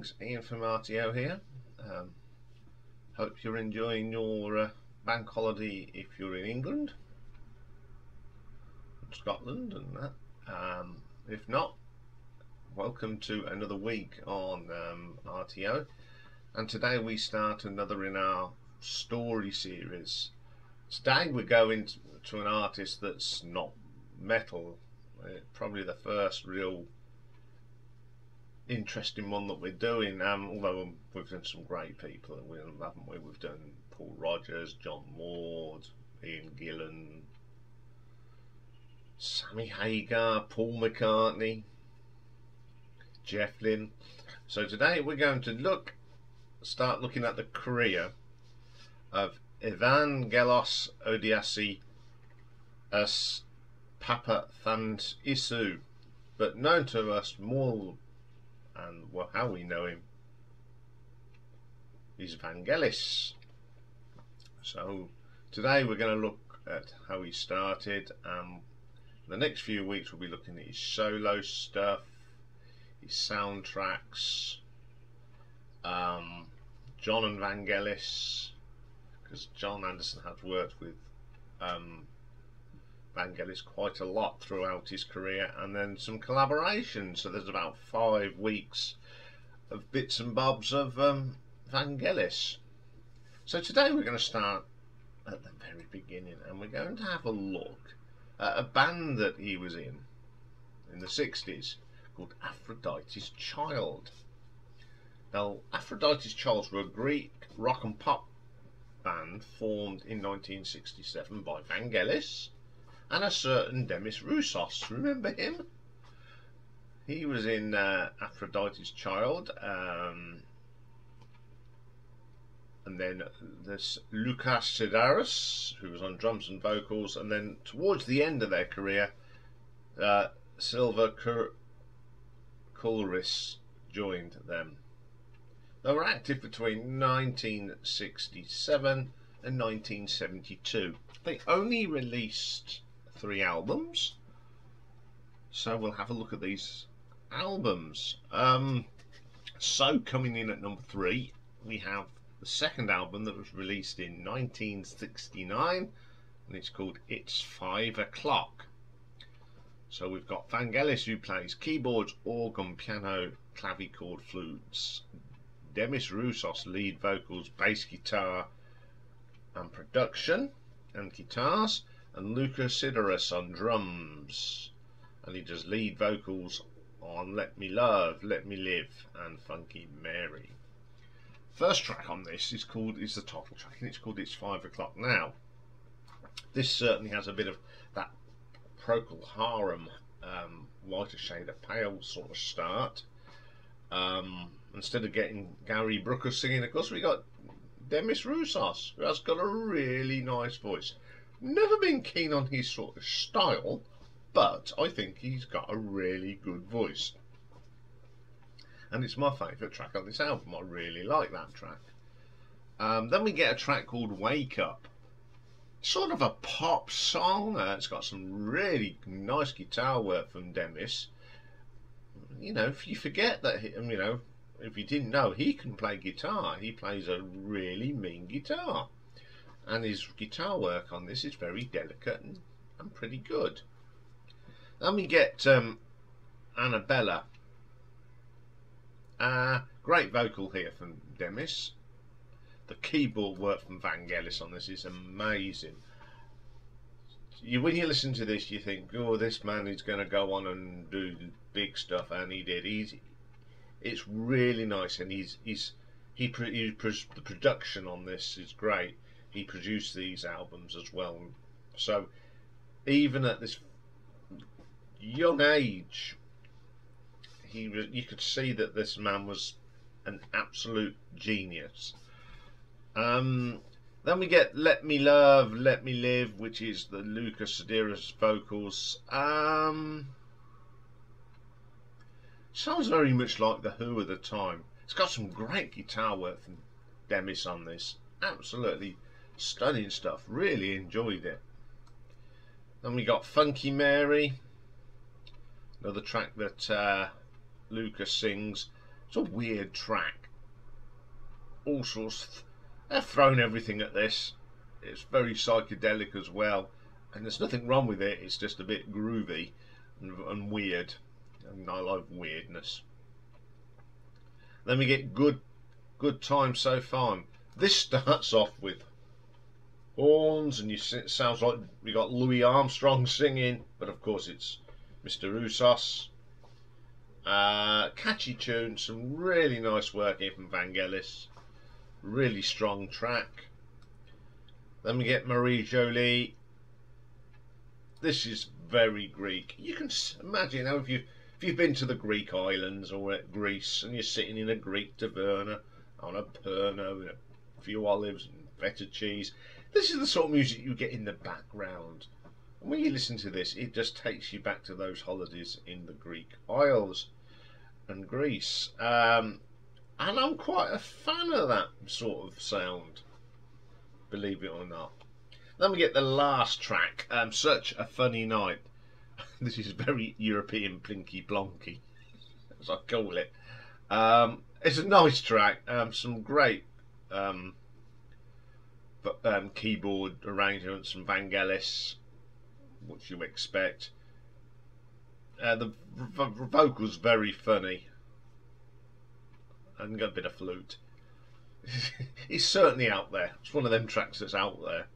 Greetings, Ian from R.T.O here. Hope you're enjoying your bank holiday if you're in England, Scotland and that. If not, welcome to another week on R.T.O, and today we start another in our story series. Today we're going to an artist that's not metal, probably the first real interesting one that we're doing, although we've done some great people, haven't we? We've done Paul Rogers, John Ward, Ian Gillan, Sammy Hagar, Paul McCartney, Jeff Lynne. So today we're going to start looking at the career of Vangelis Odiasi as Papathanassiou, but known to us more, and well, how we know him is Vangelis. So today we're going to look at how he started. The next few weeks we'll be looking at his solo stuff, his soundtracks, John and Vangelis, because John Anderson has worked with Vangelis quite a lot throughout his career, and then some collaborations. So there's about 5 weeks of bits and bobs of Vangelis. So today we're going to start at the very beginning, and we're going to have a look at a band that he was in the 60s called Aphrodite's Child. Now, Aphrodite's Child were a Greek rock and pop band formed in 1967 by Vangelis and a certain Demis Roussos. Remember him? He was in Aphrodite's Child, and then there's Lucas Sidaris, who was on drums and vocals, and then towards the end of their career, Silva Kulris joined them. They were active between 1967 and 1972. They only released 3 albums, so we'll have a look at these albums. So coming in at number 3, we have the second album that was released in 1969, and it's called It's 5 o'Clock. So we've got Vangelis, who plays keyboards, organ, piano, clavichord, flutes, Demis Roussos lead vocals, bass guitar and production and guitars, and Lucas Sidaris on drums, and he does lead vocals on Let Me Love, Let Me Live and Funky Mary. First track on this is the title track, and it's called It's 5 o'Clock. Now, this certainly has a bit of that Procol Harum, lighter shade of pale sort of start. Instead of getting Gary Brooker singing, of course, we got Demis Roussos, who has got a really nice voice. Never been keen on his sort of style, but I think he's got a really good voice. And it's my favourite track on this album. I really like that track. Then we get a track called Wake Up. Sort of a pop song. It's got some really nice guitar work from Demis. You know, if you forget that, if you didn't know, he can play guitar. He plays a really mean guitar. And his guitar work on this is very delicate and pretty good. Then we get Annabella. Great vocal here from Demis. The keyboard work from Vangelis on this is amazing. When you listen to this, you think, oh, this man is going to go on and do big stuff, and he did. It's really nice, and the production on this is great. He produced these albums as well, so even at this young age, you could see that this man was an absolute genius. Then we get Let Me Love, Let Me Live, which is the Lucas Sidaris vocals. Sounds very much like the Who at the time. It's got some great guitar work from Demis on this. Absolutely stunning stuff. Really enjoyed it. Then we got Funky Mary, another track that Lucas sings. It's a weird track. All sorts. They've thrown everything at this. It's very psychedelic as well, and there's nothing wrong with it. It's just a bit groovy and weird, and I like weirdness. Then we get good time so far. This starts off with horns, and it sounds like we got Louis Armstrong singing, but of course it's Mr. Roussos. Catchy tune, some really nice work here from Vangelis. Really strong track. Then we get Marie Jolie. This is very Greek. You can imagine how if you've been to the Greek islands or at Greece and you're sitting in a Greek taverna on a Pernod with a few olives and feta cheese. This is the sort of music you get in the background. And when you listen to this, it just takes you back to those holidays in the Greek Isles and Greece. And I'm quite a fan of that sort of sound, believe it or not. Then we get the last track, Such a Funny Night. This is very European Plinky Plonky, as I call it. It's a nice track, some great keyboard arrangements from Vangelis, what you expect. The vocals very funny, and got a bit of flute. It's certainly out there. It's one of them tracks that's out there.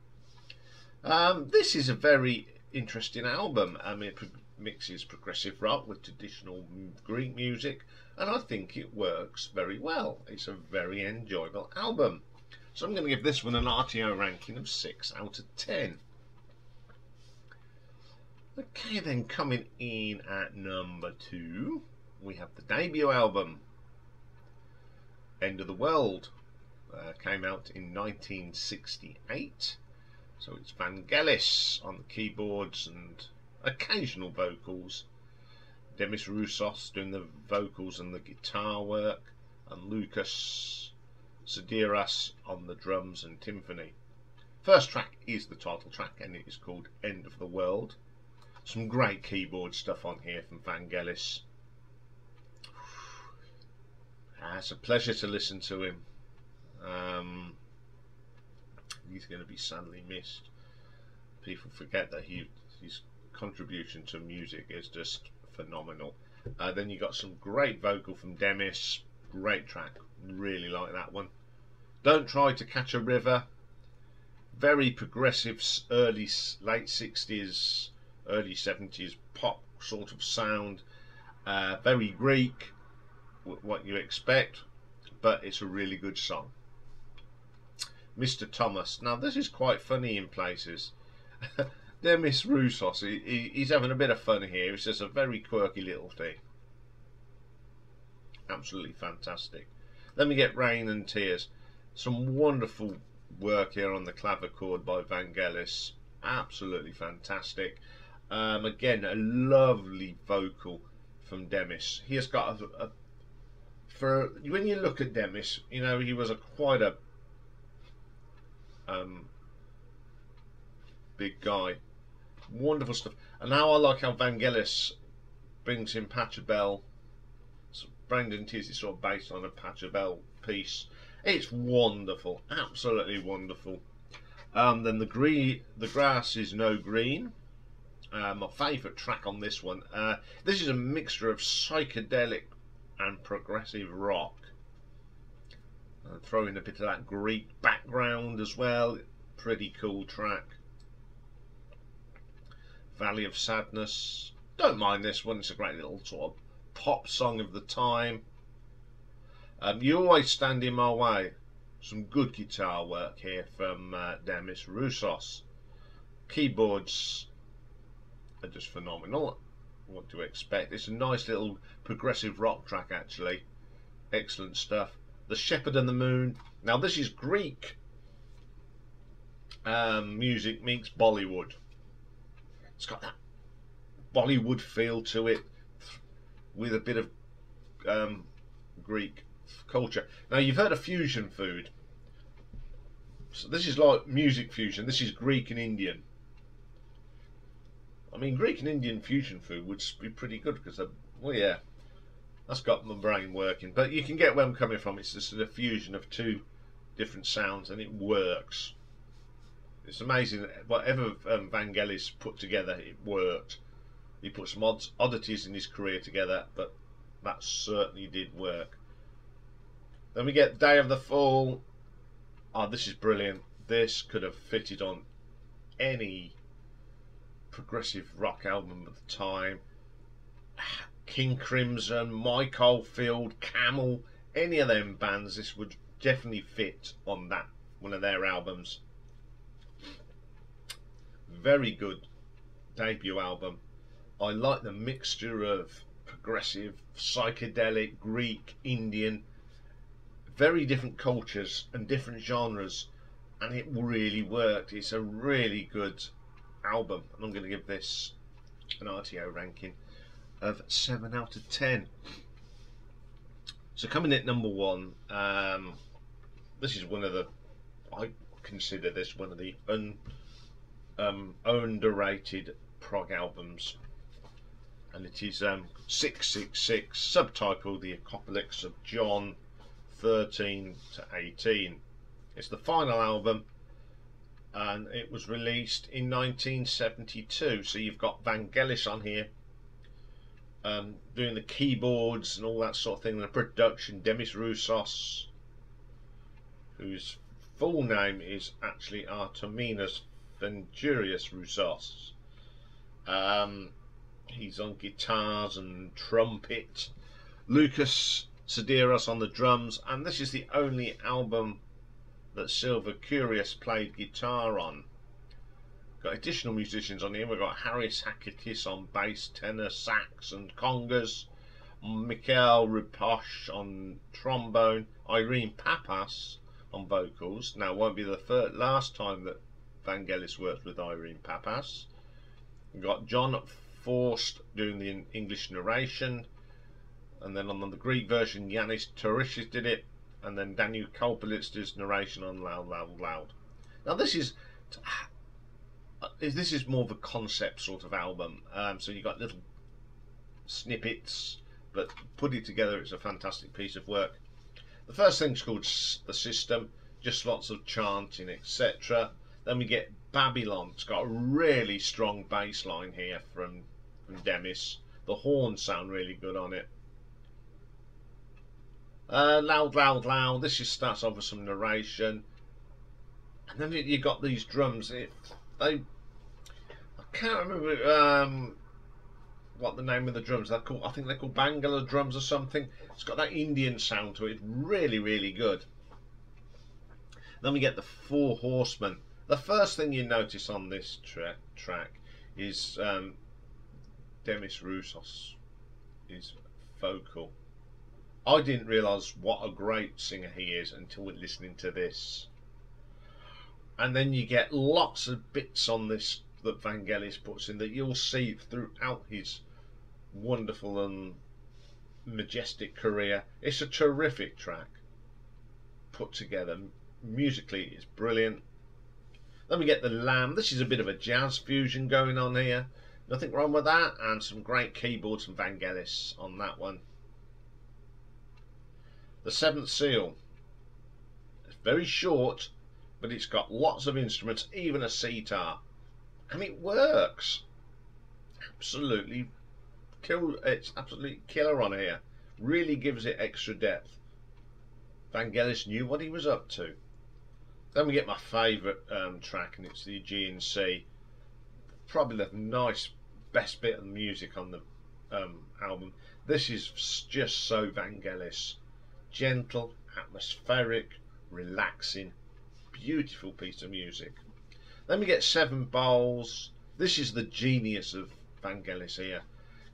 This is a very interesting album. It mixes progressive rock with traditional Greek music, and I think it works very well. It's a very enjoyable album. So I'm going to give this one an R.T.O ranking of 6 out of 10. Okay, then coming in at number 2, we have the debut album, End of the World. Came out in 1968. So it's Vangelis on the keyboards and occasional vocals. Demis Roussos doing the vocals and the guitar work, and Lucas Sidiras on the drums and timpani. First track is the title track, and it is called End of the World. Some great keyboard stuff on here from Vangelis. It's a pleasure to listen to him. He's going to be sadly missed. People forget that his contribution to music is just phenomenal. Then you got some great vocal from Demis. Great track. Really like that one. Don't Try to Catch a River. Very progressive, late 60s, early 70s pop sort of sound. Very Greek, what you expect, but it's a really good song. Mr. Thomas. Now this is quite funny in places. Demis Roussos, he's having a bit of fun here. It's just a very quirky little thing. Absolutely fantastic. Then we get Rain and Tears. Some wonderful work here on the clavichord by Vangelis. Absolutely fantastic. Again, a lovely vocal from Demis. He has got for when you look at Demis, you know, he was quite a big guy. Wonderful stuff. And now I like how Vangelis brings in Pachelbel. So Brandon Tears is sort of based on a Pachelbel piece. It's wonderful, absolutely wonderful. Then the Grass is No Green. My favourite track on this one. This is a mixture of psychedelic and progressive rock. Throw in a bit of that Greek background as well. Pretty cool track. Valley of Sadness. Don't mind this one. It's a great little sort of pop song of the time. You Always Stand in My Way. Some good guitar work here from Demis Roussos. Keyboards are just phenomenal. What to expect? It's a nice little progressive rock track actually. Excellent stuff. The Shepherd and the Moon. Now this is Greek music meets Bollywood. It's got that Bollywood feel to it with a bit of Greek culture. Now you've heard of fusion food. So this is like music fusion. This is Greek and Indian. I mean, Greek and Indian fusion food would be pretty good because, well, yeah, That's got my brain working. But you can get where I'm coming from. It's just a fusion of two different sounds, and it works. It's amazing that whatever Vangelis put together, it worked. He put some oddities in his career together, but that certainly did work. Then we get Day of the Fall. Oh, this is brilliant. This could have fitted on any progressive rock album of the time. King Crimson, Mike Oldfield, Camel, any of them bands, this would definitely fit on that one of their albums. Very good debut album. I like the mixture of progressive, psychedelic, Greek, Indian, very different cultures and different genres, and it really worked. It's a really good album, and I'm going to give this an R.T.O ranking of 7 out of 10. So coming at number 1, this is one of the, I consider this one of the underrated prog albums, and it is 666, subtitled The Apocalypse of John 13 to 18. It's the final album, and it was released in 1972. So you've got Vangelis on here doing the keyboards and all that sort of thing, and the production. Demis Roussos, whose full name is actually Arteminos Vangelis Roussos. He's on guitars and trumpet. Lucas Sideros on the drums, and this is the only album that Silver Curious played guitar on. Got additional musicians on here. We've got Haris Hakakis on bass, tenor, sax and congas, Mikhail Riposh on trombone, Irene Papas on vocals. Now, it won't be the last time that Vangelis worked with Irene Papas. We've got John Forst doing the English narration, and then on the Greek version Yanis Torishis did it, and then Daniel Kolpilits does narration on Loud Loud Loud. Now this is more of a concept sort of album, so you got little snippets, but put it together, it's a fantastic piece of work. The first thing's called The System, just lots of chanting, etc. Then we get Babylon. It's got a really strong bass line here from Demis. The horns sound really good on it. Loud Loud Loud, this just starts off with some narration, and then you got these drums. I can't remember what the name of the drums they're called. I think they're called Bangala drums or something. It's got that Indian sound to it. Really, really good. Then we get the Four Horsemen. The first thing you notice on this track is Demis Roussos, his vocal. I didn't realise what a great singer he is until listening to this. And then you get lots of bits on this that Vangelis puts in that you'll see throughout his wonderful and majestic career. It's a terrific track put together. Musically it's brilliant. Then we get the Lamb. This is a bit of a jazz fusion going on here. Nothing wrong with that, and some great keyboards from Vangelis on that one. The Seventh Seal. It's very short, but it's got lots of instruments, even a sitar, and it works. Absolutely it's absolutely killer on here. Really gives it extra depth. Vangelis knew what he was up to. Then we get my favourite track, and it's the G&C. Probably the best bit of music on the album. This is just so Vangelis. Gentle, atmospheric, relaxing, beautiful piece of music. Then we get Seven Bowls. This is the genius of Vangelis here,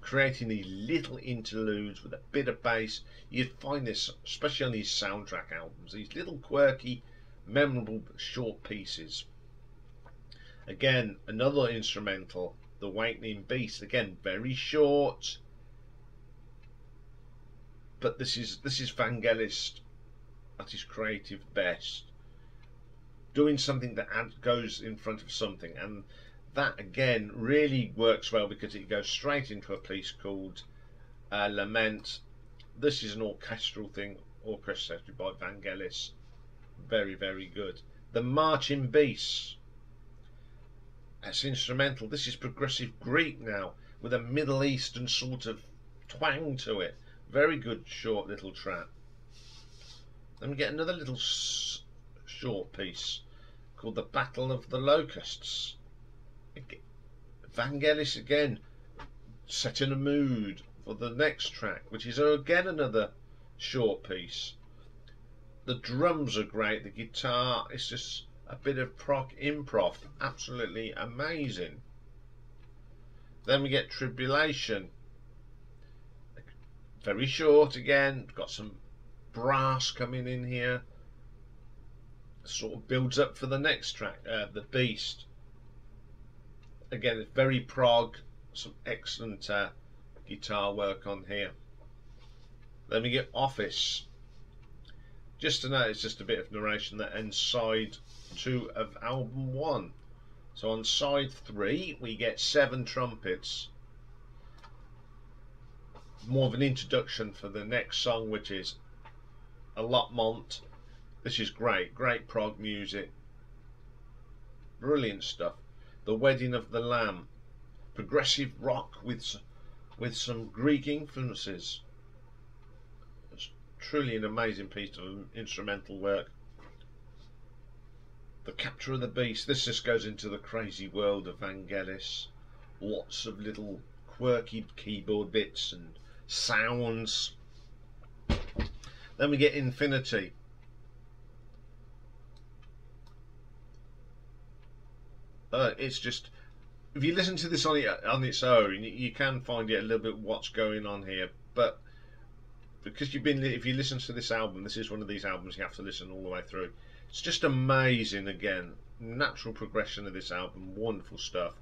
creating these little interludes with a bit of bass. You'd find this especially on these soundtrack albums, these little quirky, memorable short pieces. Again, another instrumental, The Awakening Beast. Again, very short, but this is Vangelis at his creative best, doing something that goes in front of something, and that again really works well because it goes straight into a piece called Lament, This is an orchestral thing, orchestrated by Vangelis. Very, very good. The Marching Beasts. That's instrumental. This is progressive Greek now, with a Middle Eastern sort of twang to it. Very good short little track. Then we get another little short piece called The Battle of the Locusts. Vangelis again setting a mood for the next track, which is again another short piece. The drums are great, the guitar is just a bit of prog improv, absolutely amazing. Then we get Tribulation, very short again, got some brass coming in here, sort of builds up for the next track, The Beast. Again, it's very prog, some excellent guitar work on here. Then we get Office. Just to note, it's just a bit of narration that ends side 2 of album 1. So on side 3 we get 7 trumpets. More of an introduction for the next song, which is Allotment. This is great prog music, brilliant stuff. The Wedding of the Lamb, progressive rock with some Greek influences. It's truly an amazing piece of instrumental work. The Capture of the Beast. This just goes into the crazy world of Vangelis. Lots of little quirky keyboard bits and sounds. Then we get Infinity. It's just, if you listen to this on its own, you can find it a little bit what's going on here, but because if you listen to this album, this is one of these albums you have to listen all the way through. It's just amazing. Again, natural progression of this album, wonderful stuff.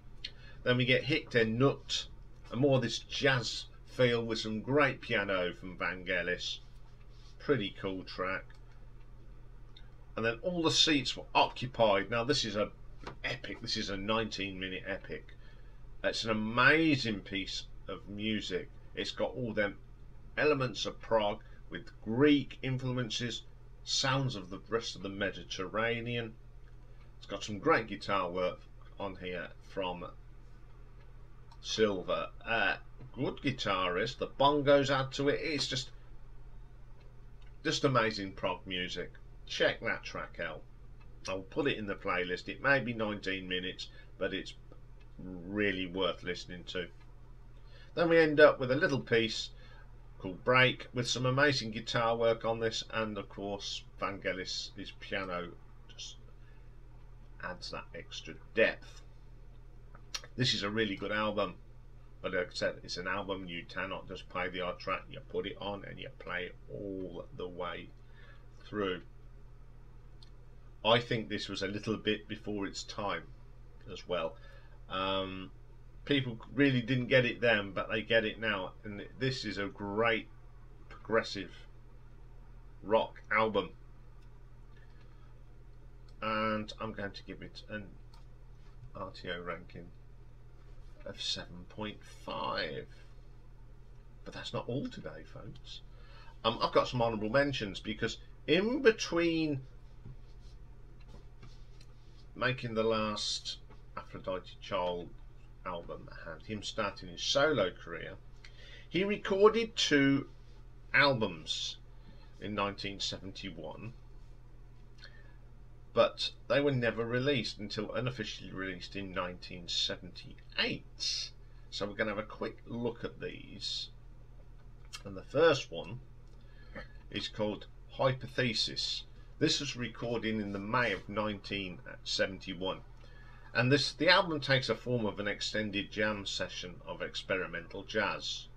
Then we get Hic et Nunc, and more of this jazz feel with some great piano from Vangelis. Pretty cool track. And then All the Seats Were Occupied. Now this is a epic. This is a 19-minute epic. It's an amazing piece of music. It's got all them elements of prog with Greek influences, sounds of the rest of the Mediterranean. It's got some great guitar work on here from Silver. Good guitarist. The bongos add to it. It's just amazing prog music. Check that track out. I'll put it in the playlist. It may be 19 minutes, but it's really worth listening to. Then we end up with a little piece called Break, with some amazing guitar work on this, and of course Vangelis' piano just adds that extra depth. This is a really good album, but like I said, it's an album you cannot just play the odd track. You put it on and you play it all the way through. I think this was a little bit before its time as well. People really didn't get it then, but they get it now, and this is a great progressive rock album, and I'm going to give it an R.T.O ranking of 7.5. But that's not all today, folks. I've got some honourable mentions, because in between making the last Aphrodite child album and him starting his solo career, he recorded 2 albums in 1971, but they were never released until unofficially released in 1978. So we're going to have a quick look at these, and the first one is called Hypothesis. This was recorded in the May of 1971. And the album takes a form of an extended jam session of experimental jazz.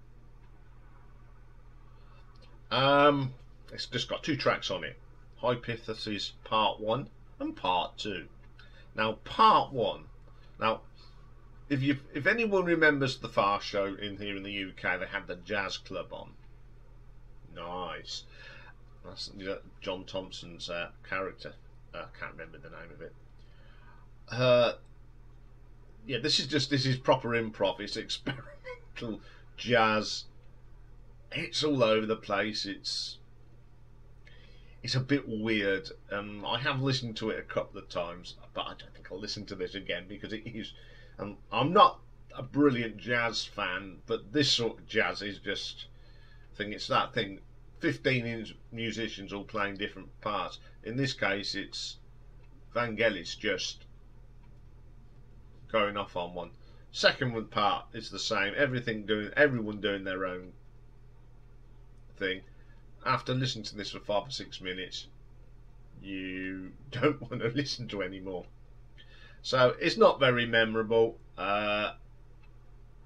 It's just got 2 tracks on it, Hypothesis Part 1 and Part 2. Now Part 1, now if anyone remembers the Far Show here in the UK, they had the Jazz Club on. Nice. That's John Thompson's character. I can't remember the name of it. Yeah, this is proper improv. It's experimental jazz, It's all over the place. It's a bit weird. I have listened to it a couple of times, but I don't think I'll listen to this again because it is. I'm not a brilliant jazz fan, but this sort of jazz is just. I think it's that thing. 15 musicians all playing different parts. In this case, it's Vangelis just going off on one. Second one part is the same. Everyone doing their own thing. After listening to this for 5 or 6 minutes, you don't want to listen to any more. So it's not very memorable, and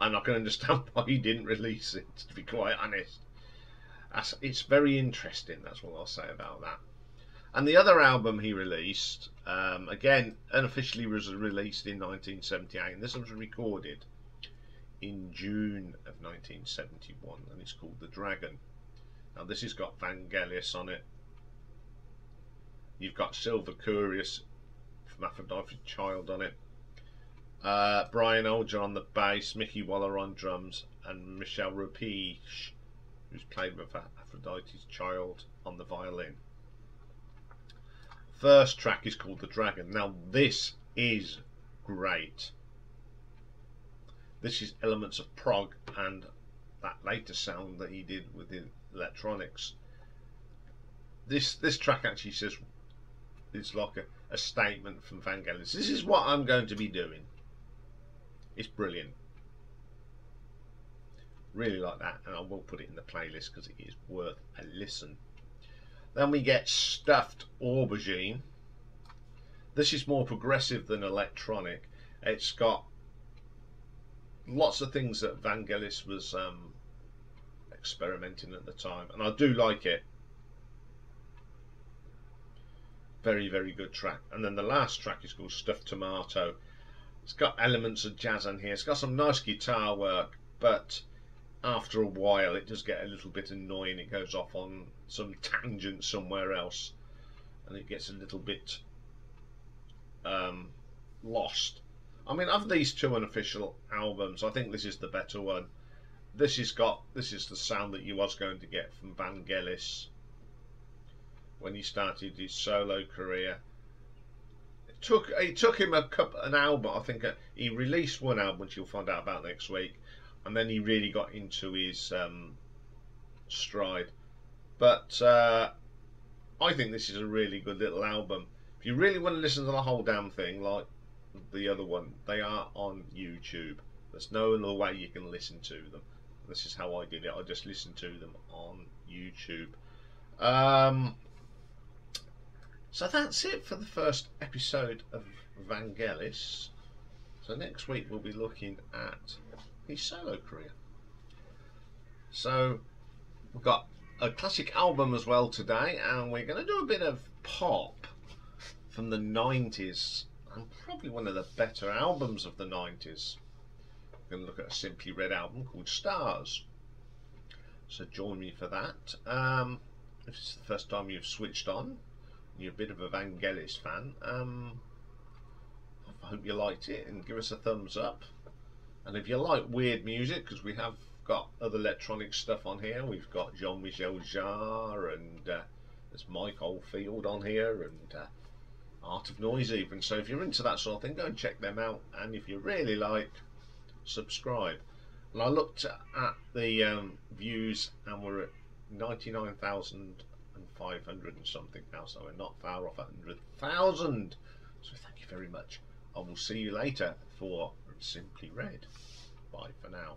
I can understand why he didn't release it, to be quite honest. It's very interesting, that's what I'll say about that. And the other album he released, again, unofficially was released in 1978, and this was recorded in June of 1971, and it's called The Dragon. Now this has got Vangelis on it. You've got Silver Curious from Aphrodite Child on it. Brian Olger on the bass, Mickey Waller on drums, and Michel Rapige, who's played with Aphrodite's Child, on the violin. First track is called The Dragon. Now this is great. This is elements of prog and that later sound that he did with the electronics. This track actually says it's like a statement from Vangelis. This is what I'm going to be doing. It's brilliant. Really like that, and I will put it in the playlist because it is worth a listen. Then we get Stuffed Aubergine. This is more progressive than electronic. It's got lots of things that Vangelis was experimenting at the time, and I do like it. Very, very good track. And then the last track is called Stuffed Tomato. It's got elements of jazz on here. It's got some nice guitar work, but after a while it does get a little bit annoying. It goes off on some tangent somewhere else, and it gets a little bit lost. I mean, of these two unofficial albums, I think this is the better one. This is the sound that you was going to get from Vangelis when he started his solo career. It took him an album. I think he released one album, which you'll find out about next week, and then he really got into his stride. But I think this is a really good little album. If you really want to listen to the whole damn thing, like the other one, they are on YouTube. There's no other way you can listen to them. This is how I did it. I just listened to them on YouTube. So that's it for the first episode of Vangelis. So next week we'll be looking at his solo career. So we've got a classic album as well today, and we're going to do a bit of pop from the 90s, and probably one of the better albums of the 90s. We're going to look at a Simply Red album called Stars. So join me for that. If it's the first time you've switched on, you're a bit of a Vangelis fan, I hope you liked it, and give us a thumbs up. And if you like weird music, because we have got other electronic stuff on here, we've got Jean-Michel Jarre, and there's Mike Oldfield on here, and Art of Noise even. So if you're into that sort of thing, go and check them out, and if you really like, subscribe. And I looked at the views, and we're at 99,500 and something now, so we're not far off 100,000. So thank you very much. I will see you later for Simply Red. Bye for now.